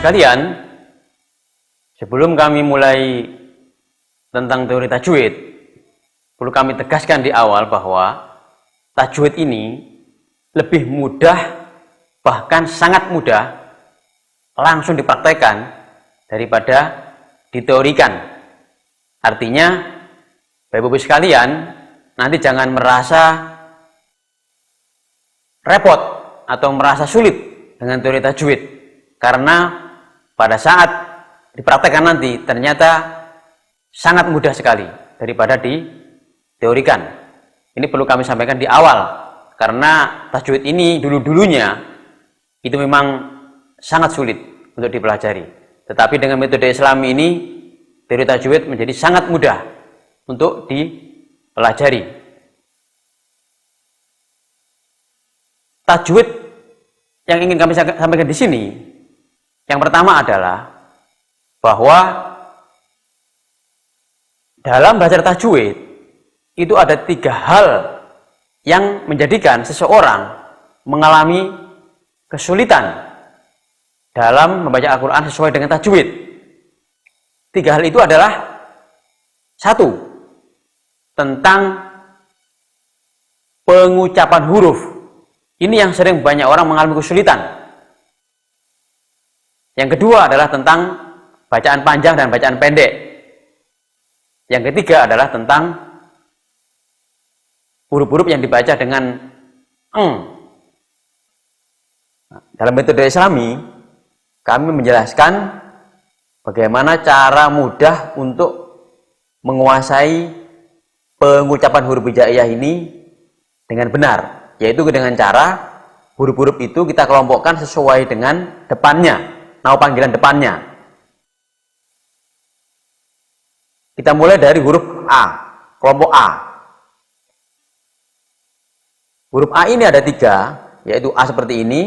sekalian, sebelum kami mulai tentang teori tajwid, perlu kami tegaskan di awal bahwa tajwid ini lebih mudah, bahkan sangat mudah, langsung dipraktekkan daripada diteorikan. Artinya, Bapak-Ibu sekalian, nanti jangan merasa repot atau merasa sulit dengan teori tajwid, karena pada saat dipraktekkan nanti ternyata sangat mudah sekali daripada diteorikan. Ini perlu kami sampaikan di awal, karena tajwid ini dulu-dulunya itu memang sangat sulit untuk dipelajari. Tetapi dengan metode Islami ini, teori tajwid menjadi sangat mudah untuk dipelajari. Tajwid yang ingin kami sampaikan di sini, yang pertama adalah bahwa dalam belajar tajwid itu ada 3 hal yang menjadikan seseorang mengalami kesulitan dalam membaca Al-Quran sesuai dengan tajwid. 3 hal itu adalah: 1, tentang pengucapan huruf. Ini yang sering banyak orang mengalami kesulitan. Yang kedua adalah tentang bacaan panjang dan bacaan pendek. Yang ketiga adalah tentang huruf-huruf yang dibaca dengan eng. Dalam metode Islami, kami menjelaskan bagaimana cara mudah untuk menguasai pengucapan huruf hijaiyah ini dengan benar, yaitu dengan cara huruf-huruf itu kita kelompokkan sesuai dengan depannya, nama panggilan depannya. Kita mulai dari huruf A, kelompok A. Huruf A ini ada 3, yaitu A seperti ini,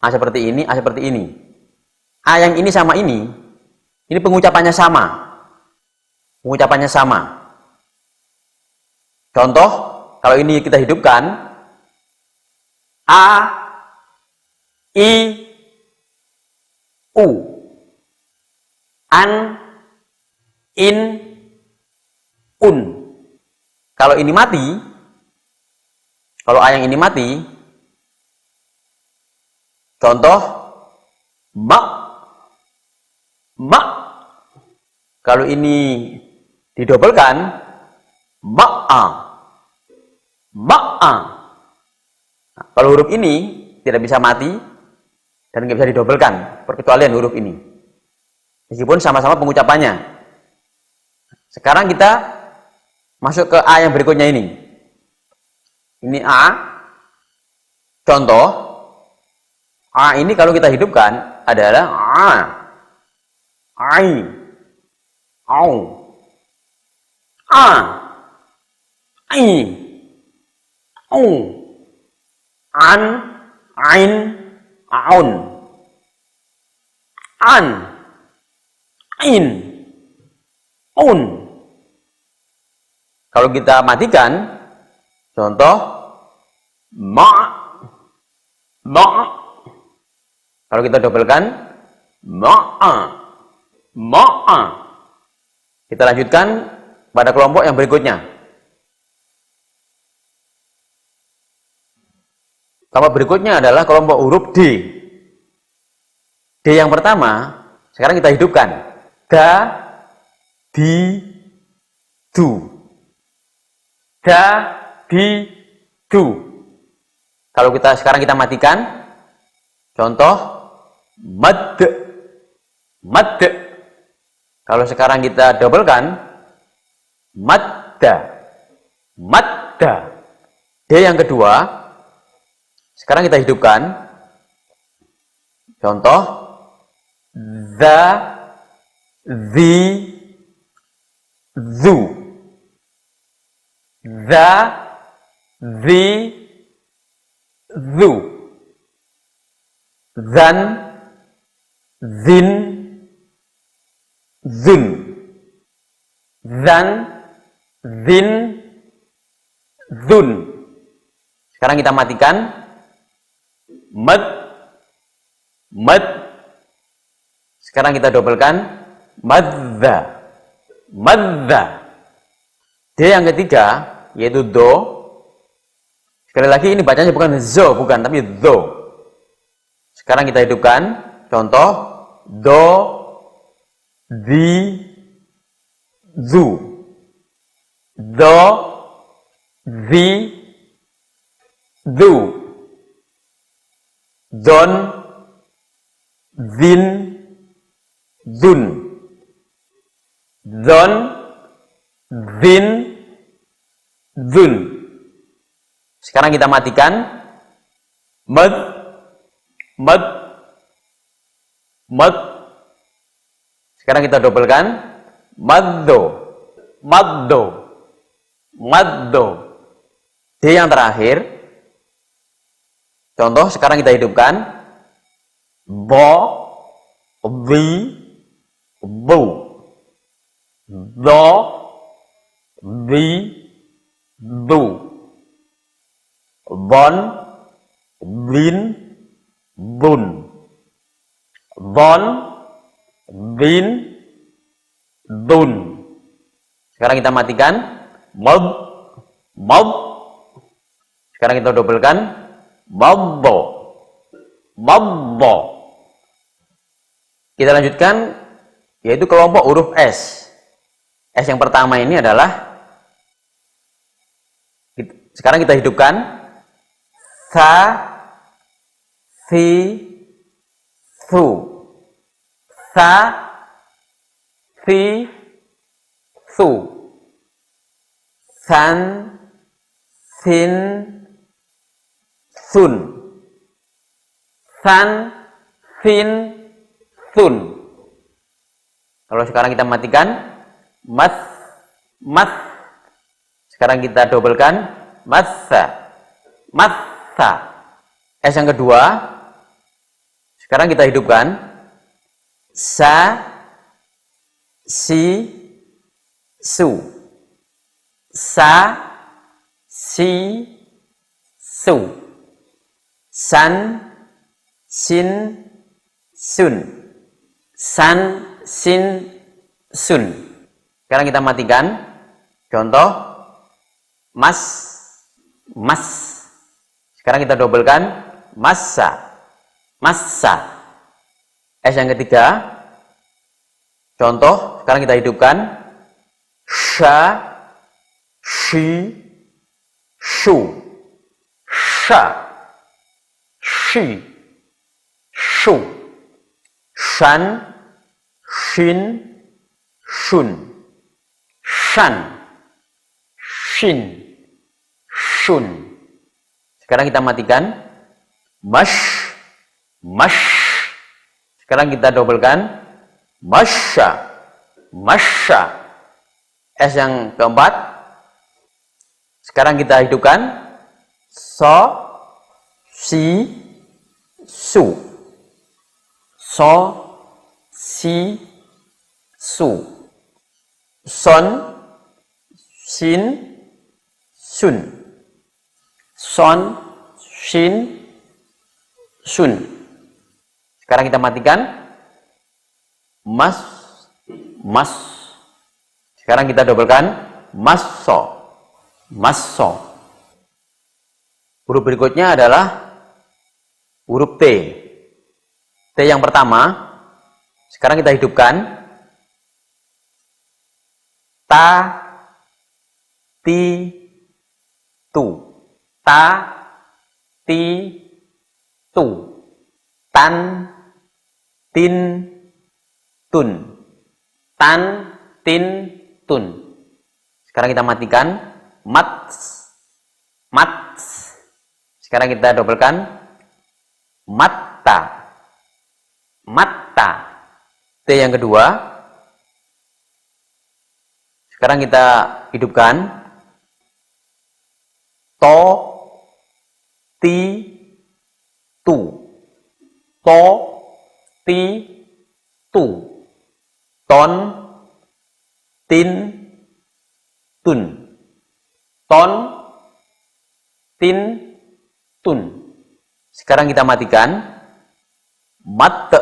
A seperti ini, A seperti ini. A yang ini sama ini pengucapannya sama. Pengucapannya sama. Contoh, kalau ini kita hidupkan, A, I, U, An, In, Un. Kalau ini mati, kalau A yang ini mati, contoh, Ma, Ma. Kalau ini didobelkan, ma'a, ma'a. Nah, kalau huruf ini tidak bisa mati dan nggak bisa didobelkan, perkecualian huruf ini, meskipun sama-sama pengucapannya. Sekarang kita masuk ke A yang berikutnya ini. Ini A. Contoh, A ini kalau kita hidupkan adalah A, Ai, Au, A, I, U, An, Ain, Aun, An, Ain, Un. Kalau kita matikan, contoh, Ma, Ma. Kalau kita dobelkan, Ma'a, Ma'a. Kita lanjutkan pada kelompok yang berikutnya. Kelompok berikutnya adalah kelompok huruf D. D yang pertama, sekarang kita hidupkan. Da, di, du. Da, di, du. Kalau sekarang kita matikan, contoh, mad, mad. Kalau sekarang kita dobelkan, madda, madda. D yang kedua, sekarang kita hidupkan, contoh, the, the, zu. The, the, zu. Zan, zin, zun. Zan, zin, zun. Sekarang kita matikan. Mad, mad. Sekarang kita dobelkan madza. Madza. D yang ketiga yaitu do. Sekali lagi ini bacanya bukan zo, bukan, tapi do. Sekarang kita hidupkan. Contoh do, di, zu. Do, di, du. Don, zin, zun. Zon, zin, zun. Sekarang kita matikan. Mad, mad, mad. Sekarang kita dobelkan. Maddo, maddo, maddo. D yang terakhir. Contoh sekarang kita hidupkan. Bo, bi, bu. Do, bi, du. Bon, bin, bun. Bon, bin, dun. Sekarang kita matikan. Mob, mob. Sekarang kita dobelkan. Mobbo, mobbo. Kita lanjutkan, yaitu kelompok huruf S. S yang pertama ini adalah, sekarang kita hidupkan. Sa, si, su. Sa, si, su. San, sin, sun. San, sin, sun. Kalau sekarang kita matikan. Mas, mas. Sekarang kita dobelkan. Massa, massa. S yang kedua. Sekarang kita hidupkan. Sa, si, su. Sa, si, su. San, sin, sun. San, sin, sun. Sekarang kita matikan. Contoh. Mas, mas. Sekarang kita dobelkan. Massa, massa. S yang ketiga. Contoh. Sekarang kita hidupkan. Sha, shi, shu. Sha, shi, shu. Shan, shin, shun. Shan, shin, shun. Sekarang kita matikan. Mash, mash. Sekarang kita dobelkan. Masya, masya. S yang keempat. Sekarang kita hidupkan. So, si, su. So, si, su. Son, sin, sun. Son, sin, sun. Sekarang kita matikan. Mas, mas. Sekarang kita dobelkan. Masso, masso. Huruf berikutnya adalah huruf T. T yang pertama. Sekarang kita hidupkan. Ta, ti, tu. Ta, ti, tu. Tan, tin, tun. Tan, tin, tun. Sekarang kita matikan. Mat, mat. Sekarang kita dobelkan. Mata, mata. T yang kedua. Sekarang kita hidupkan. To, ti, tu. To, ti, tu. Ton, tin, tun. Ton, tin, tun. Sekarang kita matikan. Mat,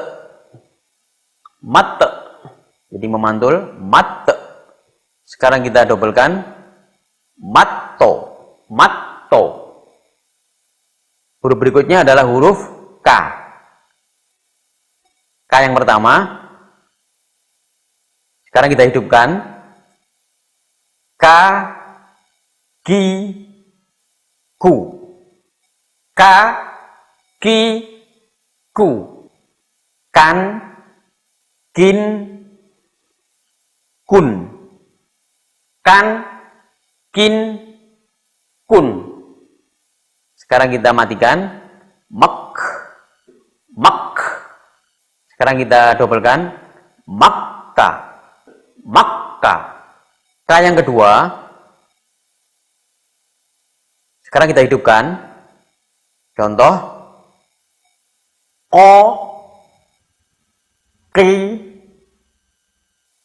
mat. Jadi memantul mat. Sekarang kita dobelkan matto, matto. Huruf berikutnya adalah huruf K. K yang pertama. Sekarang kita hidupkan K, ki, ku. K, ki, ku. Kan, kin, kun. Kan, kin, kun. Sekarang kita matikan mak, mak. Sekarang kita dobelkan makka, makka. K yang kedua. Sekarang kita hidupkan. Contoh o, ki,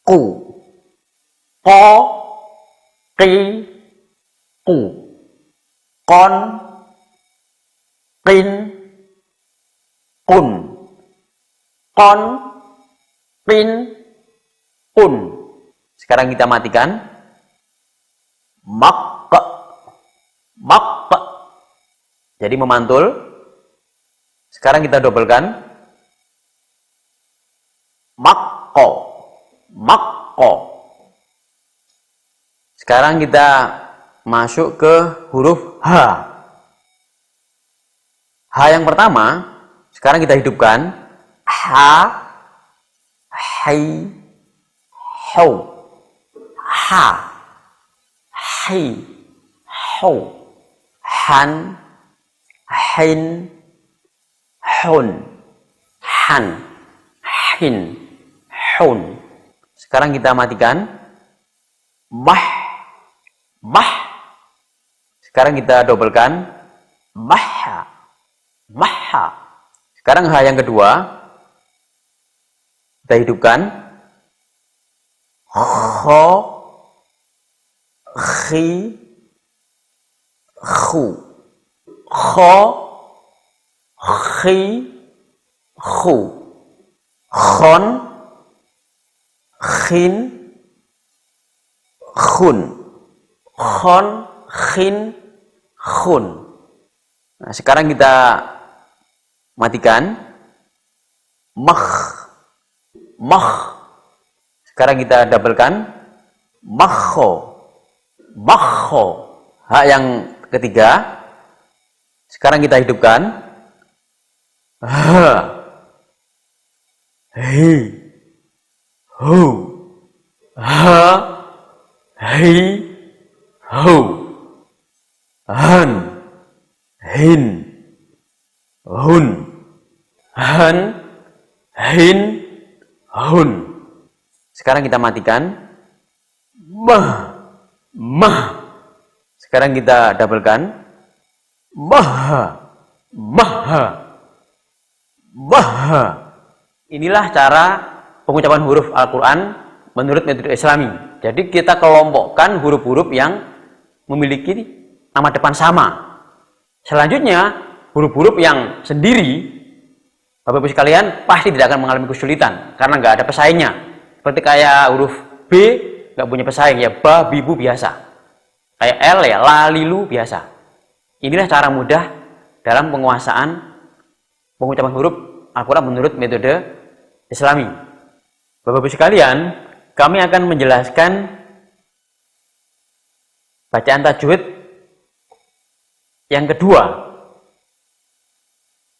ku. O, ki, ku. Kon, kin, kun. Kon, kin, kun. Sekarang kita matikan mak, mak. Jadi memantul. Sekarang kita dobelkan makko, makko. Sekarang kita masuk ke huruf H. H yang pertama. Sekarang kita hidupkan ha, hai, hau. Ha, hai, hau. Han, hin, hun. Han, hin, hun. Sekarang kita matikan mah, mah. Sekarang kita dobelkan maha, maha. Sekarang H yang kedua. Kita hidupkan kho, khi, khu. Kho, khi, khu. Khon, khin, khun. Khon, khin, khun. Nah, sekarang kita matikan mah, mah. Sekarang kita dobelkan makho, makho. H yang ketiga. Sekarang kita hidupkan ha, hi, hu. Ha, hi, hu. Han, hin, hun. Han, hin, hun. Sekarang kita matikan mah, mah. Sekarang kita dobelkan maha, maha, maha. Inilah cara pengucapan huruf Al-Quran menurut metode Islami. Jadi kita kelompokkan huruf-huruf yang memiliki nama depan sama. Selanjutnya huruf-huruf yang sendiri, Bapak Ibu sekalian, pasti tidak akan mengalami kesulitan karena nggak ada pesaingnya. Seperti kayak huruf B nggak punya pesaing, ya ba, bibu biasa. Kayak L ya la, lilu biasa. Inilah cara mudah dalam penguasaan pengucapan huruf Al-Quran menurut metode Islami. Bapak-Ibu sekalian, kami akan menjelaskan bacaan tajwid yang kedua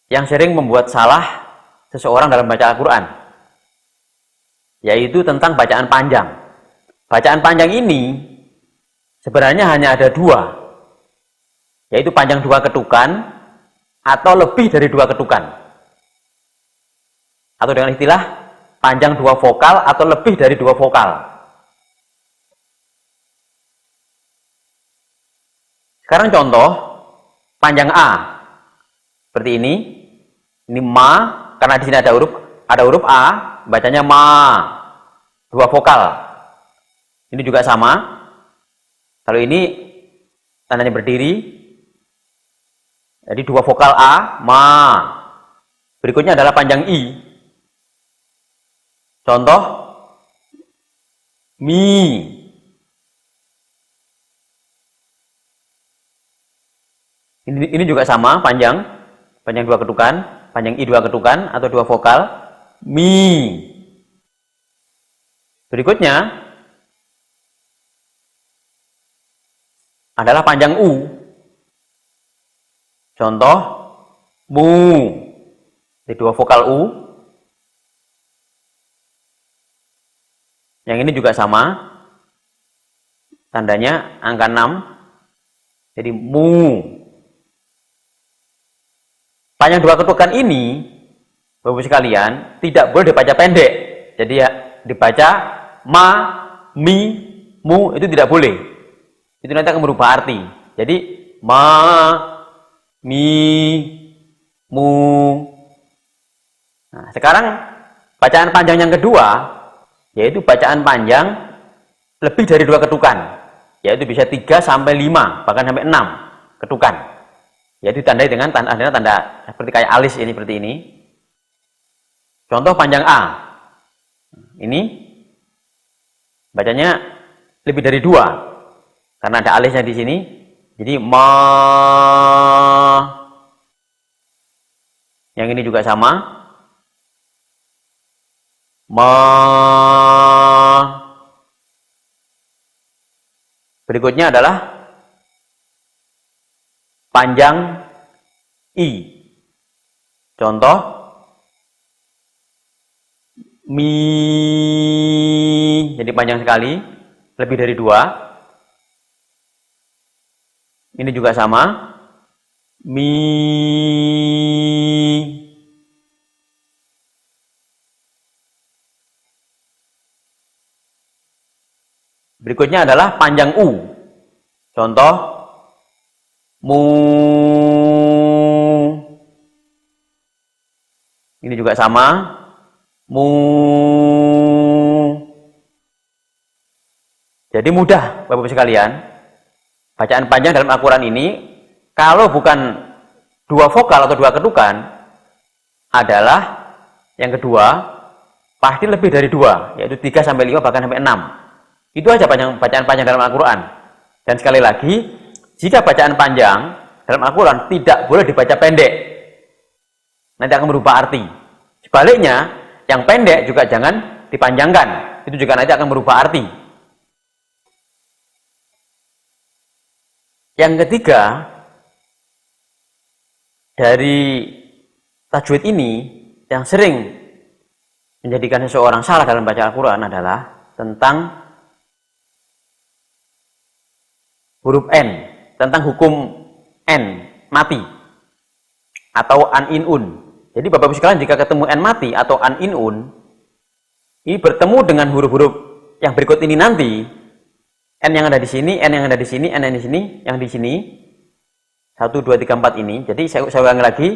yang sering membuat salah seseorang dalam baca Al-Quran, yaitu tentang bacaan panjang. Bacaan panjang ini sebenarnya hanya ada dua, yaitu panjang dua ketukan atau lebih dari dua ketukan, atau dengan istilah panjang dua vokal atau lebih dari dua vokal. Sekarang contoh panjang A seperti ini ma, karena di sini ada huruf A, bacanya ma, dua vokal. Ini juga sama. Kalau ini tandanya berdiri, jadi dua vokal A, ma. Berikutnya adalah panjang I. Contoh mi. Ini juga sama, panjang dua ketukan, panjang i dua ketukan atau dua vokal, mi. Berikutnya adalah panjang u. Contoh mu. Di dua vokal u. Yang ini juga sama, tandanya angka 6. Jadi mu. Panjang dua ketukan ini, Bapak-Ibu sekalian, tidak boleh dibaca pendek. Jadi ya dibaca ma, mi, mu, itu tidak boleh. Itu nanti akan berubah arti. Jadi ma, mi, mu. Nah, sekarang bacaan panjang yang kedua, yaitu bacaan panjang lebih dari dua ketukan, yaitu bisa 3 sampai 5, bahkan sampai 6 ketukan. Yaitu ditandai dengan tanda seperti kayak alis ini, seperti ini. Contoh panjang A. Ini bacanya lebih dari 2 karena ada alisnya di sini. Jadi ma. Yang ini juga sama. Ma. Berikutnya adalah panjang i. Contoh mi. Jadi panjang sekali, lebih dari 2. Ini juga sama, mi. Berikutnya adalah panjang u. Contoh mu. Ini juga sama, mu. Jadi mudah Bapak-Ibu sekalian, bacaan panjang dalam Al-Quran ini kalau bukan dua vokal atau dua ketukan adalah yang kedua pasti lebih dari 2, yaitu 3 sampai 5 bahkan sampai 6. Itu aja bacaan panjang dalam Al-Quran. Dan sekali lagi, jika bacaan panjang dalam Al-Quran tidak boleh dibaca pendek, nanti akan berubah arti. Sebaliknya, yang pendek juga jangan dipanjangkan, itu juga nanti akan berubah arti. Yang ketiga, dari tajwid ini yang sering menjadikan seseorang salah dalam baca Al-Quran adalah tentang huruf N, tentang hukum N, mati, atau an-in-un. Jadi Bapak-Ibu sekalian, jika ketemu N mati atau an-in-un, ini bertemu dengan huruf-huruf yang berikut ini nanti, N yang ada di sini, N yang ada di sini, N yang di sini, yang di sini, 1, 2, 3, 4 ini. Jadi saya ulangi lagi,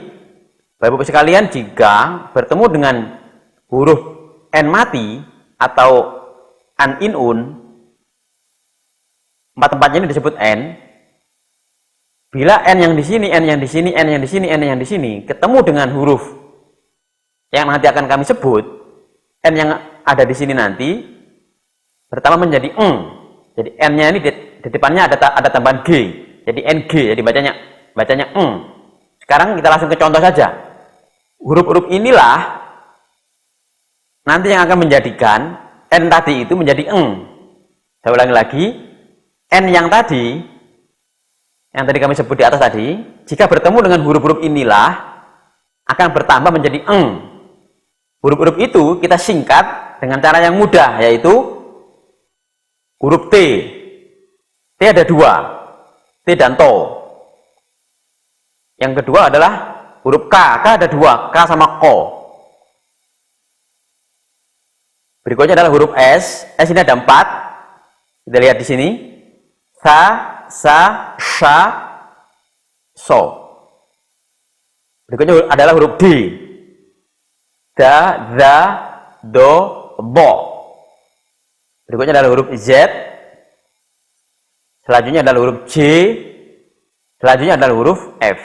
Bapak-Ibu sekalian, jika bertemu dengan huruf N mati atau an-in-un, 4 tempatnya ini disebut N. Bila N yang di sini, N yang di sini, N yang di sini, N yang di sini ketemu dengan huruf yang nanti akan kami sebut, N yang ada di sini nanti pertama menjadi eng. Jadi N-nya ini di depannya ada tambahan G. Jadi NG, jadi bacanya eng. Sekarang kita langsung ke contoh saja. Huruf-huruf inilah nanti yang akan menjadikan N tadi itu menjadi eng. Saya ulangi lagi. N yang tadi kami sebut di atas tadi, jika bertemu dengan huruf-huruf inilah akan bertambah menjadi eng. Huruf-huruf itu kita singkat dengan cara yang mudah, yaitu huruf T. T ada 2, T dan To. Yang kedua adalah huruf K. K ada 2, K sama Ko. Berikutnya adalah huruf S. S ini ada 4. Kita lihat di sini. Sa, sa, sha, so. Berikutnya adalah huruf D. Da, za, do, bo. Berikutnya adalah huruf Z. Selanjutnya adalah huruf J. Selanjutnya adalah huruf F.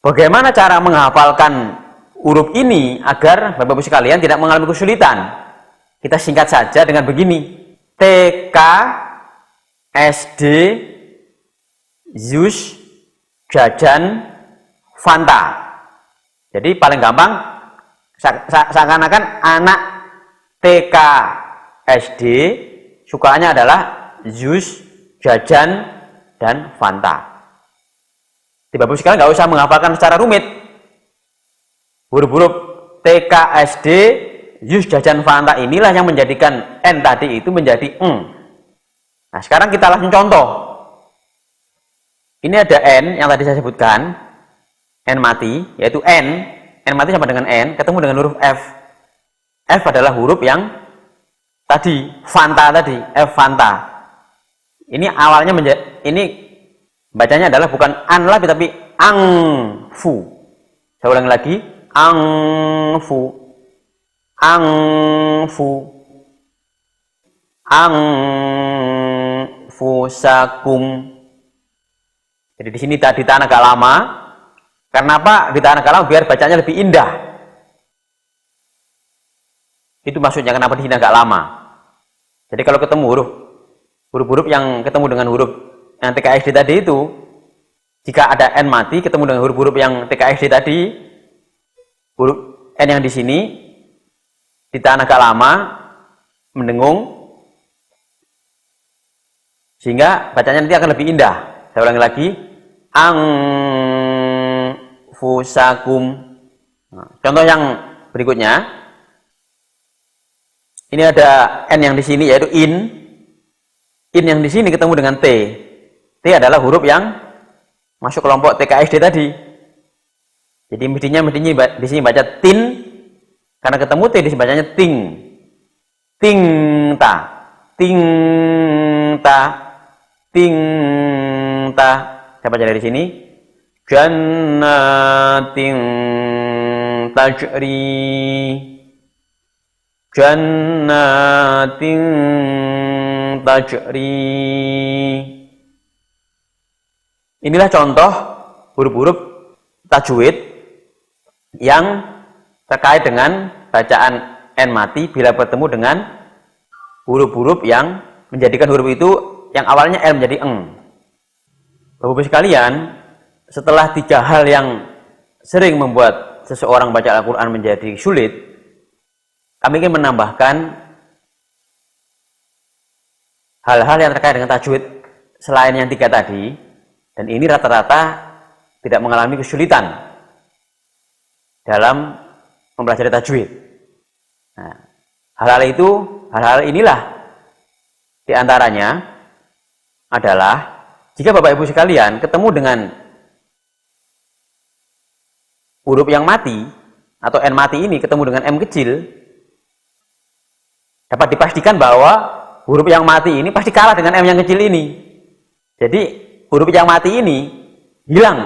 Bagaimana cara menghafalkan huruf ini agar Bapak Ibu sekalian tidak mengalami kesulitan. Kita singkat saja dengan begini. TK, SD, ZUS, jajan, Fanta. Jadi paling gampang seakan-akan anak TK, SD sukanya adalah ZUS, jajan, dan Fanta. Bapak Ibu sekalian nggak usah menghafalkan secara rumit. Huruf-huruf TK, SD, ZUS, jajan, Fanta inilah yang menjadikan N tadi itu menjadi N. Nah, sekarang kita langsung contoh. Ini ada N yang tadi saya sebutkan, N mati, yaitu N mati sama dengan N, ketemu dengan huruf F. F adalah huruf yang tadi, Fanta tadi, F Fanta. Ini awalnya ini bacanya adalah bukan an lagi tapi angfu. Saya ulangi lagi, angfu, angfu, angfusakum. Jadi di sini ditahan agak lama. Karena apa? Ditahan agak lama biar bacanya lebih indah. Itu maksudnya kenapa di sini agak lama. Jadi kalau ketemu huruf-huruf yang ketemu dengan huruf yang TKSD tadi itu, jika ada N mati ketemu dengan huruf-huruf yang TKSD tadi, huruf N yang di sini ditahan agak lama, mendengung, sehingga bacanya nanti akan lebih indah. Saya ulangi lagi, angfusakum. Nah, contoh yang berikutnya, ini ada N yang di sini yaitu in yang di sini ketemu dengan T. T adalah huruf yang masuk kelompok TKSD tadi. Jadi mestinya di sini baca tin, karena ketemu T di sini bacanya ting. Ting-ta, ting-ta, ting-ta. Saya baca dari sini. Jannatin tajri. Jannatin tajri. Inilah contoh huruf-huruf tajwid yang terkait dengan bacaan N mati bila bertemu dengan huruf-huruf yang menjadikan huruf itu yang awalnya L menjadi eng. Bapak-Ibu sekalian, setelah 3 hal yang sering membuat seseorang baca Al-Quran menjadi sulit, kami ingin menambahkan hal-hal yang terkait dengan tajwid selain yang 3 tadi. Dan ini rata-rata tidak mengalami kesulitan dalam mempelajari tajwid. Nah, hal-hal inilah diantaranya adalah jika Bapak Ibu sekalian ketemu dengan huruf yang mati atau N mati ini ketemu dengan M kecil, dapat dipastikan bahwa huruf yang mati ini pasti kalah dengan M yang kecil ini. Jadi huruf yang mati ini hilang.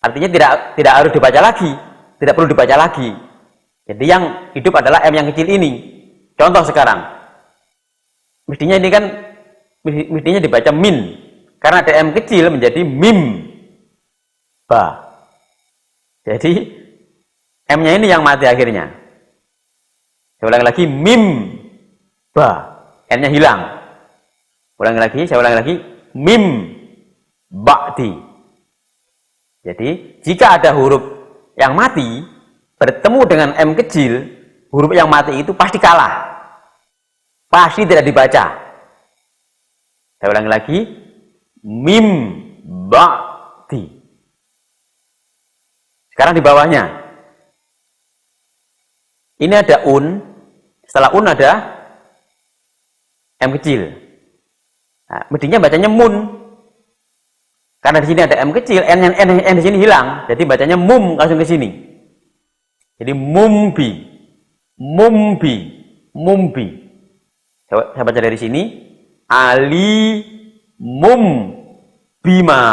Artinya tidak harus dibaca lagi, tidak perlu dibaca lagi. Jadi yang hidup adalah M yang kecil ini. Contoh sekarang, mestinya ini kan mestinya dibaca min, karena ada M kecil menjadi mim, ba. Jadi M-nya ini yang mati akhirnya. Saya ulangi lagi, mim, ba, N-nya hilang. Saya ulangi lagi, mim, ba'di. Jadi, jika ada huruf yang mati bertemu dengan M kecil, huruf yang mati itu pasti kalah. Pasti tidak dibaca. Saya ulangi lagi, mim, ba'di. Sekarang di bawahnya. Ini ada un, setelah un ada M kecil. Nah, mestinya bacanya mun. Karena di sini ada M kecil, N di sini hilang. Jadi bacanya mum langsung ke sini. Jadi mumbi. Mumbi. Mumbi. Saya baca dari sini. Ali mum bima.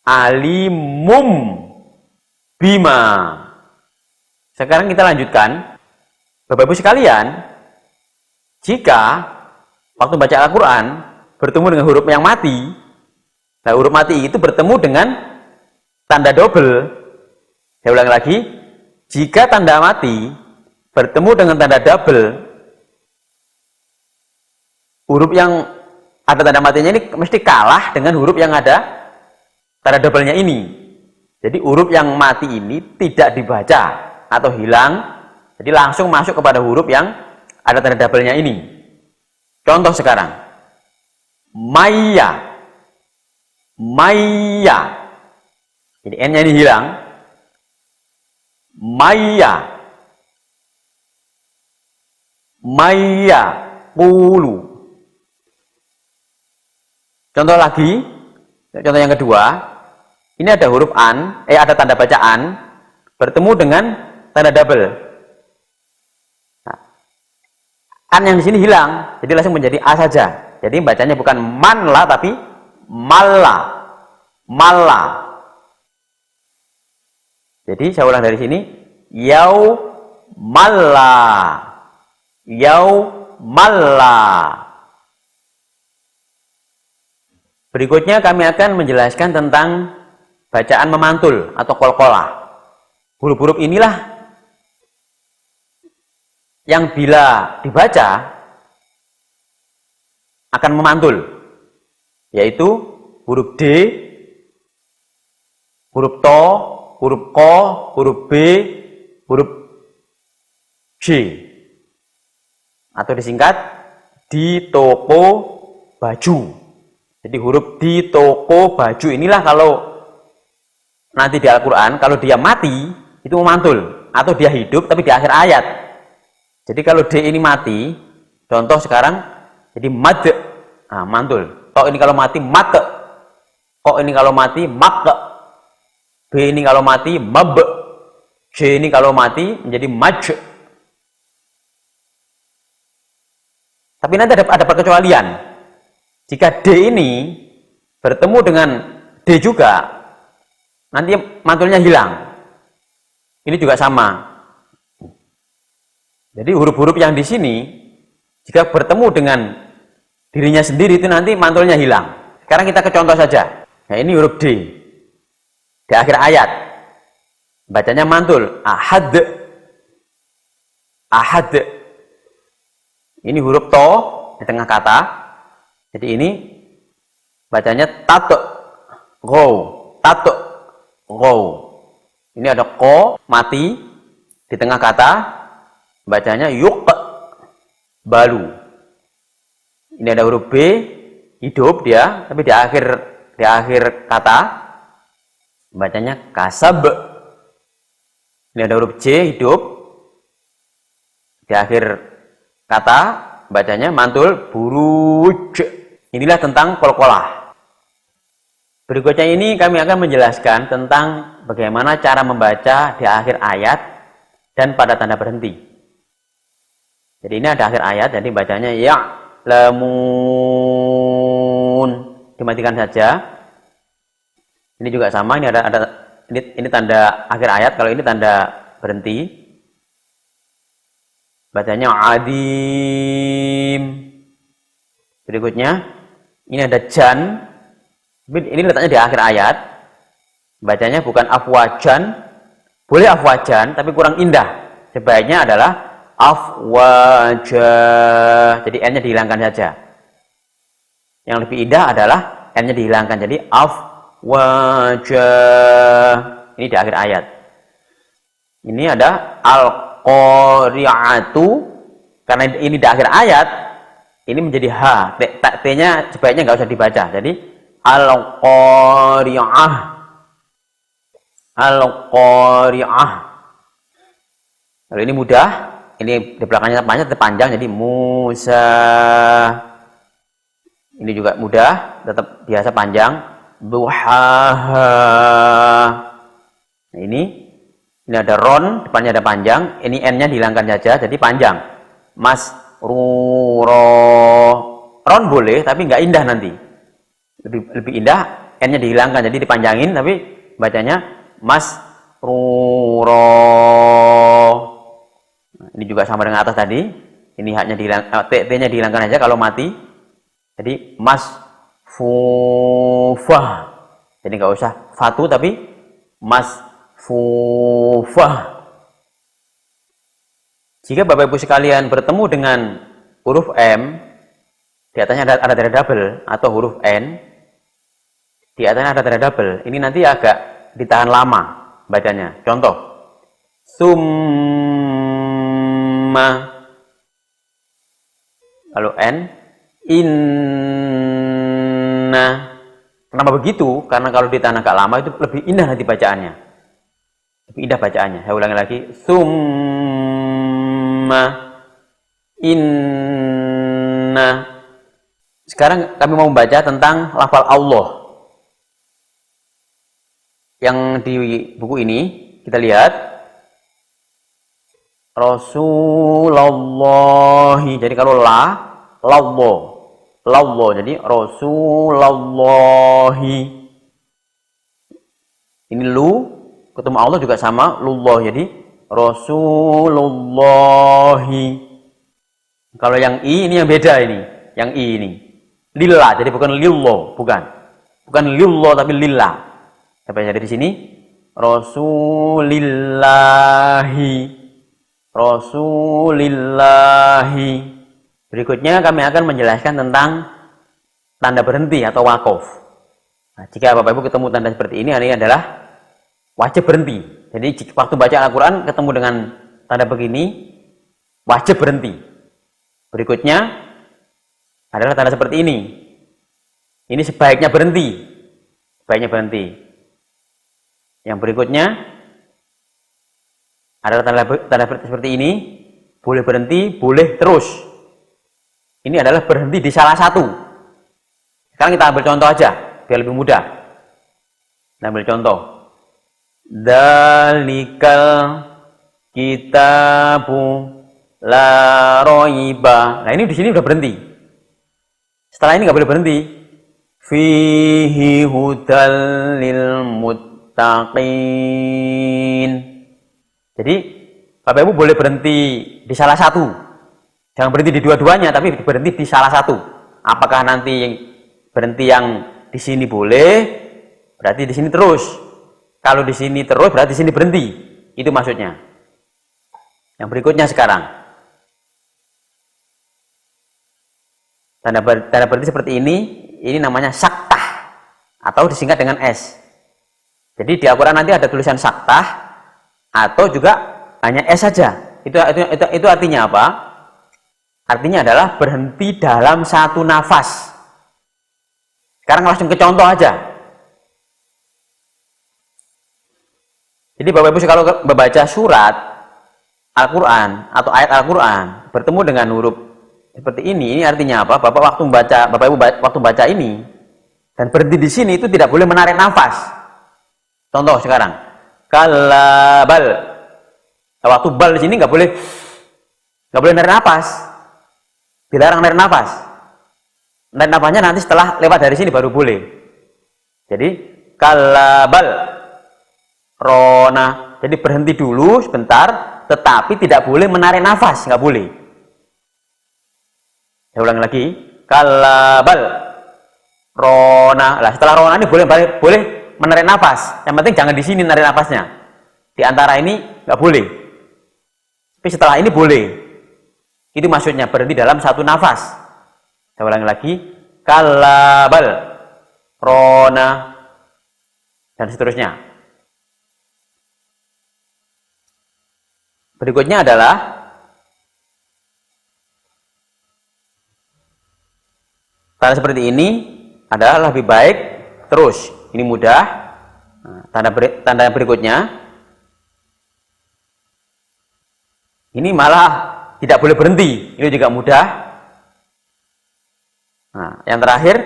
Ali mum bima. Sekarang kita lanjutkan. Bapak Ibu sekalian, jika waktu baca Al-Quran bertemu dengan huruf yang mati, nah huruf mati itu bertemu dengan tanda double, Saya ulang lagi, jika tanda mati bertemu dengan tanda double, huruf yang ada tanda matinya ini mesti kalah dengan huruf yang ada tanda double-nya ini. Jadi huruf yang mati ini tidak dibaca atau hilang, jadi langsung masuk kepada huruf yang ada tanda double-nya ini. Contoh sekarang, Maya, Maya. Jadi N-nya ini hilang. Maya, Maya, Qulu. Contoh lagi, contoh yang kedua, ini ada huruf an, ada tanda bacaan bertemu dengan tanda double. Nah, an yang di sini hilang, jadi langsung menjadi a saja. Jadi bacanya bukan manla tapi malla, malla. Jadi saya ulang dari sini, yau malla, yau malla. Berikutnya kami akan menjelaskan tentang bacaan memantul atau qalqalah. Huruf-huruf inilah yang bila dibaca akan memantul, yaitu huruf D, huruf To, huruf Ko, huruf B, huruf J, atau disingkat di toko baju. Jadi huruf di toko baju inilah kalau nanti di Al-Quran, kalau dia mati, itu memantul. Atau dia hidup, tapi di akhir ayat. Jadi kalau D ini mati, contoh sekarang, jadi mad, nah, mantul. To ini kalau mati, mat. Ko ini kalau mati, mak. B ini kalau mati, mab. J ini kalau mati, menjadi maj. Tapi nanti ada perkecualian. Jika D ini bertemu dengan D juga, nanti mantulnya hilang. Ini juga sama. Jadi huruf-huruf yang di sini, jika bertemu dengan dirinya sendiri, itu nanti mantulnya hilang. Sekarang kita ke contoh saja. Nah, ini huruf D. Di akhir ayat. Bacanya mantul. Ahad. Ahad. Ini huruf To di tengah kata. Jadi ini bacanya tato, go, tato, go. Ini ada ko, mati, di tengah kata, bacanya yuk, balu. Ini ada huruf B, hidup dia, tapi di akhir kata, bacanya kasab. Ini ada huruf J, hidup, di akhir kata, bacanya mantul, buruj. Inilah tentang qalqalah. Berikutnya ini kami akan menjelaskan tentang bagaimana cara membaca di akhir ayat dan pada tanda berhenti. Jadi ini ada akhir ayat, jadi bacanya ya lamun. Dimatikan saja. Ini juga sama, ini ada ini tanda akhir ayat, kalau ini tanda berhenti. Bacanya adim. Berikutnya ini ada jan. Ini letaknya di akhir ayat. Bacanya bukan afwajan. Boleh afwajan, tapi kurang indah. Sebaiknya adalah afwajah. Jadi n-nya dihilangkan saja. Yang lebih indah adalah n-nya dihilangkan. Jadi afwajah. Ini di akhir ayat. Ini ada al-qari'atu. Karena ini di akhir ayat, ini menjadi H. T-nya sebaiknya nggak usah dibaca. Jadi al-qari'ah. Al-qari'ah. Kalau ini mudah, ini di belakangnya panjang, jadi Musa. Ini juga mudah, tetap biasa panjang. Duhaha. Nah, ini ada ron, depannya ada panjang. Ini n-nya dihilangkan saja, jadi panjang. Ron boleh, tapi nggak indah nanti. Lebih indah, n-nya dihilangkan, jadi dipanjangin, tapi bacanya Nah, ini juga sama dengan atas tadi. Ini haknya t-nya dihilangkan aja kalau mati. Jadi masfufah. Jadi nggak usah fatu, tapi mahfufah. Jika Bapak Ibu sekalian bertemu dengan huruf M, di atasnya ada tanda double, atau huruf N, di atasnya ada tanda double, ini nanti agak ditahan lama bacanya. Contoh, summa, lalu N, inna. Kenapa begitu? Karena kalau ditahan agak lama itu lebih indah nanti bacaannya. Lebih indah bacaannya. Saya ulangi lagi, summa, inna. Sekarang kami mau membaca tentang lafal Allah. Yang di buku ini kita lihat Rasulullah. Jadi kalau lawo, jadi Rasulullah. Ini lu ketemu Allah juga sama lullah, jadi Rasulullah. Kalau yang i ini yang beda ini, yang i ini lillah, jadi bukan lillah, bukan lillah tapi lillah. Apa yang ada di sini? Rasulillahi. Berikutnya kami akan menjelaskan tentang tanda berhenti atau wakof. Nah, jika Bapak Ibu ketemu tanda seperti ini adalah wajib berhenti. Jadi waktu baca Al-Quran ketemu dengan tanda begini, wajib berhenti. Berikutnya adalah tanda seperti ini. Ini sebaiknya berhenti. Yang berikutnya adalah tanda seperti ini, boleh berhenti, boleh terus. Ini adalah berhenti di salah satu. Sekarang kita ambil contoh aja, biar lebih mudah. Kita ambil contoh. Dalikal kitabu la roiba. Nah ini di sini udah berhenti. Setelah ini nggak boleh berhenti. Fihi hudal lil muttaqin. Jadi Bapak Ibu boleh berhenti di salah satu. Jangan berhenti di dua-duanya, tapi berhenti di salah satu. Apakah nanti berhenti yang di sini boleh, berarti di sini terus. Kalau di sini terus, berarti di sini berhenti. Itu maksudnya. Yang berikutnya sekarang. Tanda berhenti seperti ini namanya saktah atau disingkat dengan S. Jadi di Al-Quran nanti ada tulisan saktah atau juga hanya S saja. Itu artinya apa? Artinya adalah berhenti dalam satu nafas. Sekarang langsung ke contoh aja. Jadi Bapak Ibu kalau membaca surat Al-Quran atau ayat Al-Quran bertemu dengan huruf seperti ini artinya apa? Bapak Ibu waktu baca ini dan berhenti di sini itu tidak boleh menarik nafas. Contoh sekarang, kalabal. Nah, waktu bal di sini nggak boleh narik nafas, dilarang narik nafas. Narik nafasnya nanti setelah lewat dari sini baru boleh. Jadi kalabal, rona. Jadi berhenti dulu sebentar, tetapi tidak boleh menarik nafas, nggak boleh. Saya ulang lagi, kalabal, rona. Lah setelah rona ini boleh menarik nafas. Yang penting jangan di sini narik nafasnya. Di antara ini nggak boleh. Tapi setelah ini boleh. Itu maksudnya berhenti dalam satu nafas. Saya ulangi lagi, kalabal, rona, dan seterusnya. Berikutnya adalah tanda seperti ini adalah lebih baik terus. Ini mudah. Nah, tanda berikutnya ini malah tidak boleh berhenti. Ini juga mudah. Nah, yang terakhir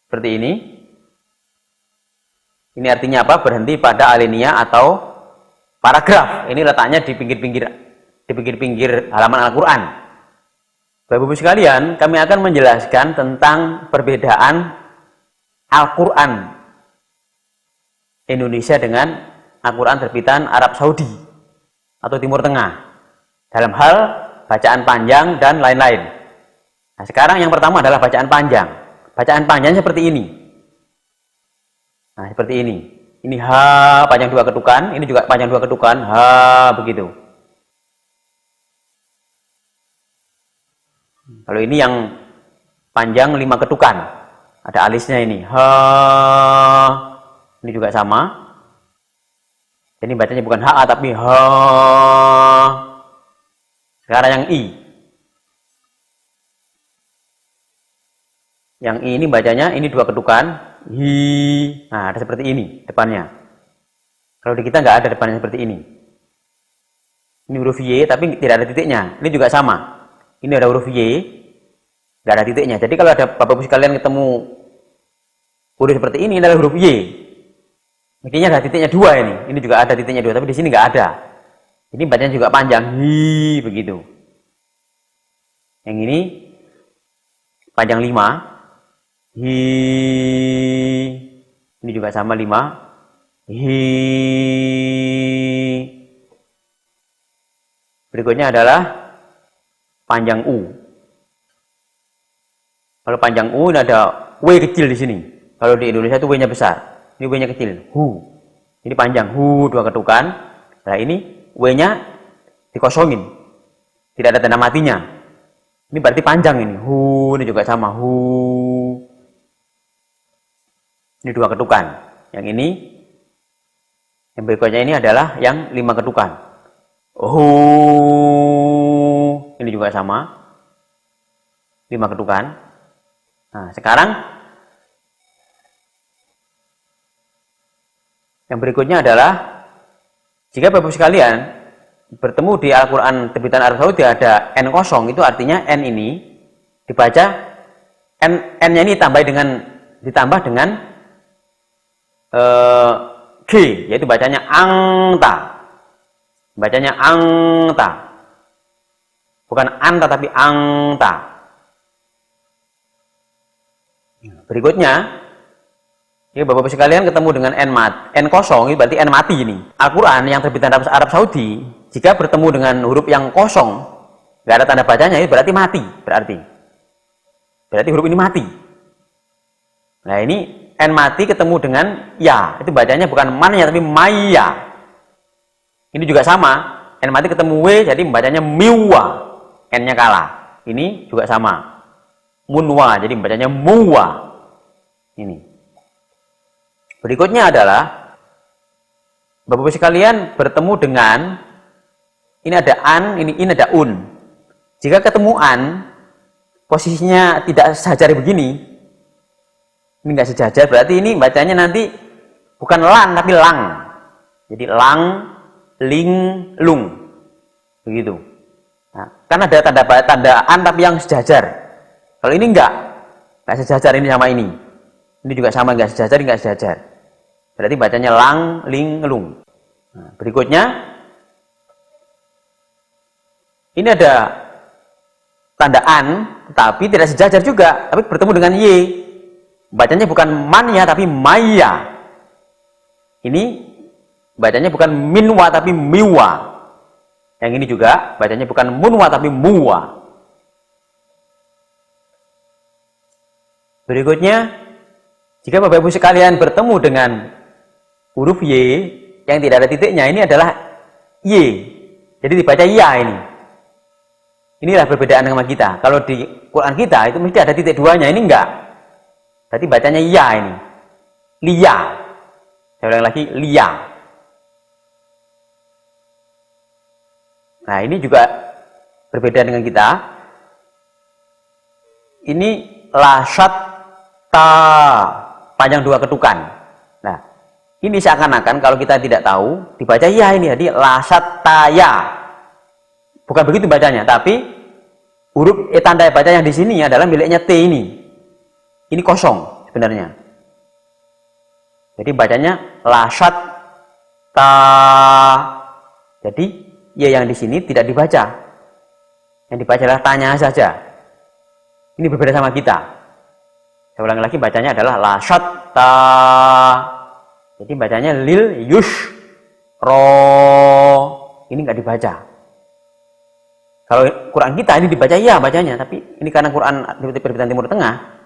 seperti ini. Ini artinya apa? Berhenti pada alinea atau paragraf. Ini letaknya di pinggir-pinggir halaman Al-Quran. Bapak-Ibu sekalian, kami akan menjelaskan tentang perbedaan Al-Quran Indonesia dengan Al-Quran terbitan Arab Saudi atau Timur Tengah dalam hal bacaan panjang dan lain-lain. Nah, sekarang yang pertama adalah bacaan panjang. Bacaan panjang seperti ini. Nah, seperti ini. Ini ha panjang 2 ketukan, ini juga panjang 2 ketukan, ha begitu. Kalau ini yang panjang 5 ketukan, ada alisnya ini, ha. Ini juga sama. Jadi bacanya bukan ha tapi ha. Sekarang yang i. Yang i ini bacanya ini 2 ketukan, hi. Nah, ada seperti ini depannya. Kalau di kita nggak ada depannya seperti ini. Ini huruf y tapi tidak ada titiknya. Ini juga sama. Ini ada huruf y, nggak ada titiknya. Jadi kalau ada Bapak Ibu sekalian ketemu huruf seperti ini adalah huruf y. Mestinya ada titiknya 2 ini. Ini juga ada titiknya 2, tapi di sini nggak ada. Ini bacanya juga panjang, hi begitu. Yang ini panjang 5. Hi, ini juga sama 5. Hi. Berikutnya adalah panjang u. Kalau panjang u ini ada w kecil di sini. Kalau di Indonesia itu w-nya besar. Ini w-nya kecil. Hu. Ini panjang hu 2 ketukan. Nah ini w-nya dikosongin. Tidak ada tanda matinya. Ini berarti panjang ini. Hu, ini juga sama hu. Ini 2 ketukan. Yang ini, yang berikutnya ini adalah yang 5 ketukan. Ini juga sama. 5 ketukan. Nah, sekarang yang berikutnya adalah jika Bapak Ibu sekalian bertemu di Al-Quran terbitan Arab Saudi ada n kosong, itu artinya n ini dibaca n-nya ini ditambah dengan g, yaitu bacanya angta. Bacanya angta. Bukan anta tapi angta. Berikutnya, ya Bapak-Bapak sekalian ketemu dengan n kosong, itu berarti n mati ini. Al-Quran yang terbitan Arab Saudi, jika bertemu dengan huruf yang kosong, nggak ada tanda bacanya, itu berarti mati. Berarti huruf ini mati. Nah ini n mati ketemu dengan ya, itu bacanya bukan mannya tapi maya. Ini juga sama, n mati ketemu w, jadi bacanya miwa, n-nya kalah. Ini juga sama, munwa, jadi bacanya muwa. Ini. Berikutnya adalah Bapak-Bapak sekalian bertemu dengan ini ada an, ini ada un. Jika ketemu an, posisinya tidak sejajar begini. Ini enggak sejajar, berarti ini bacanya nanti bukan lan tapi lang. Jadi lang, ling, lung. Begitu. Nah, kan ada tanda an tapi yang sejajar. Kalau ini enggak sejajar ini sama ini. Ini juga sama, enggak sejajar. Berarti bacanya lang, ling, lung. Nah, berikutnya ini ada tanda an tapi tidak sejajar juga, tapi bertemu dengan y. Bacanya bukan man ya tapi maya. Ini bacanya bukan minwa tapi miwa. Yang ini juga bacanya bukan munwa tapi muwa. Berikutnya, jika Bapak Ibu sekalian bertemu dengan huruf y yang tidak ada titiknya, ini adalah y. Jadi dibaca ya ini. Inilah perbedaan sama kita. Kalau di Quran kita itu mesti ada titik 2-nya, ini enggak. Berarti bacanya ya ini. Liya. Saya ulang lagi, liya. Nah, ini juga berbeda dengan kita. Ini lasyatta, panjang 2 ketukan. Nah, ini seakan-akan kalau kita tidak tahu dibaca ya ini, jadi lasyattaya. Bukan begitu bacanya, tapi huruf tanda baca yang di sini adalah miliknya T ini. Ini kosong sebenarnya. Jadi bacanya lasyatta. Jadi ya yang di sini tidak dibaca. Yang dibaca adalah tanya saja. Ini berbeda sama kita. Saya ulangi lagi, bacanya adalah lasyatta. Jadi bacanya lil yush ro. Ini nggak dibaca. Kalau Quran kita ini dibaca ya bacanya, tapi ini karena Quran terbitan Timur Tengah,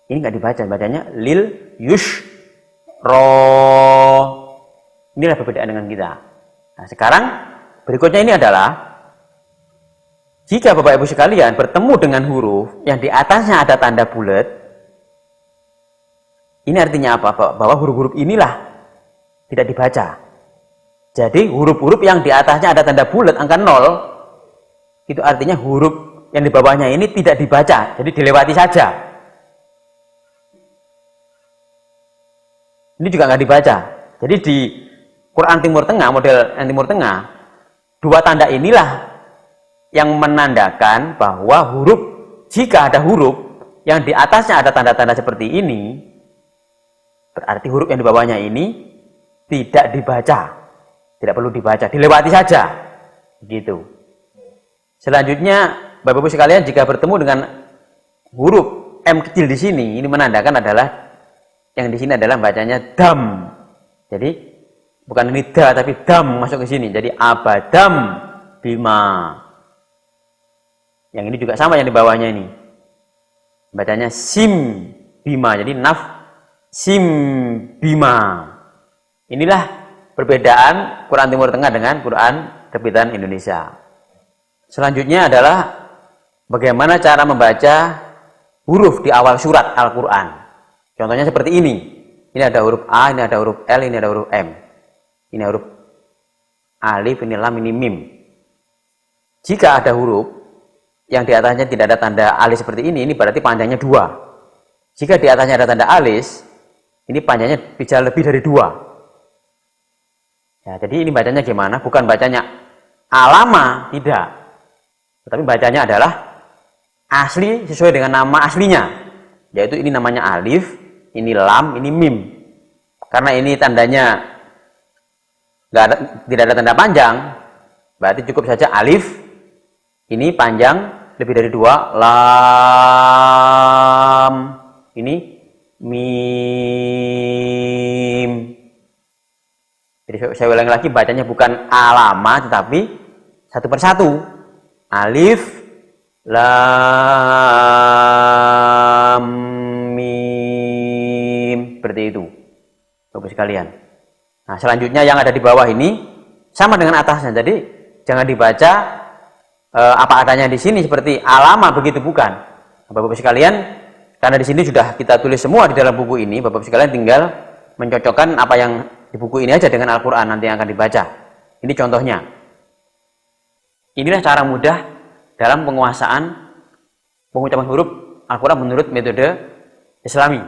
ini nggak dibaca, bacanya lil yush ro. Inilah perbedaan dengan kita. Nah, sekarang berikutnya ini adalah jika Bapak Ibu sekalian bertemu dengan huruf yang di atasnya ada tanda bulat, ini artinya apa? Bahwa huruf-huruf inilah tidak dibaca. Jadi huruf-huruf yang di atasnya ada tanda bulat angka 0, itu artinya huruf yang di bawahnya ini tidak dibaca, jadi dilewati saja. Ini juga nggak dibaca. Jadi di Quran Timur Tengah, model yang Timur Tengah, dua tanda inilah yang menandakan bahwa huruf, jika ada huruf yang di atasnya ada tanda-tanda seperti ini, berarti huruf yang di bawahnya ini tidak dibaca, tidak perlu dibaca, dilewati saja. Begitu. Selanjutnya, Bapak Ibu sekalian, jika bertemu dengan huruf M kecil di sini, ini menandakan adalah yang di sini adalah bacanya dam. Jadi bukan ini da tapi dam masuk ke sini. Jadi abadam bima. Yang ini juga sama yang di bawahnya ini. Bacanya sim bima. Jadi naf sim bima. Inilah perbedaan Quran Timur Tengah dengan Quran terbitan Indonesia. Selanjutnya adalah bagaimana cara membaca huruf di awal surat Al-Quran. Contohnya seperti ini. Ini ada huruf A, ini ada huruf L, ini ada huruf M. Ini huruf alif, ini lam, ini mim. Jika ada huruf yang di atasnya tidak ada tanda alis seperti ini berarti panjangnya 2. Jika di atasnya ada tanda alis, ini panjangnya bisa lebih dari 2. Ya, jadi ini bacanya gimana? Bukan bacanya alama, tidak. Tetapi bacanya adalah asli sesuai dengan nama aslinya, yaitu ini namanya alif, ini lam, ini mim. Karena ini tandanya tidak ada tanda panjang, berarti cukup saja alif, ini panjang lebih dari 2, lam, ini mim. Jadi saya ulangi lagi, bacanya bukan alama tetapi satu persatu. Alif, lam, mim, seperti itu, Bapak sekalian. Nah, selanjutnya yang ada di bawah ini sama dengan atasnya. Jadi jangan dibaca apa adanya di sini seperti alama, begitu bukan. Bapak sekalian, karena di sini sudah kita tulis semua di dalam buku ini, Bapak sekalian tinggal mencocokkan apa yang di buku ini aja dengan Al-Quran nanti yang akan dibaca. Ini contohnya. Inilah cara mudah dalam penguasaan pengucapan huruf Al-Quran menurut metode Islami.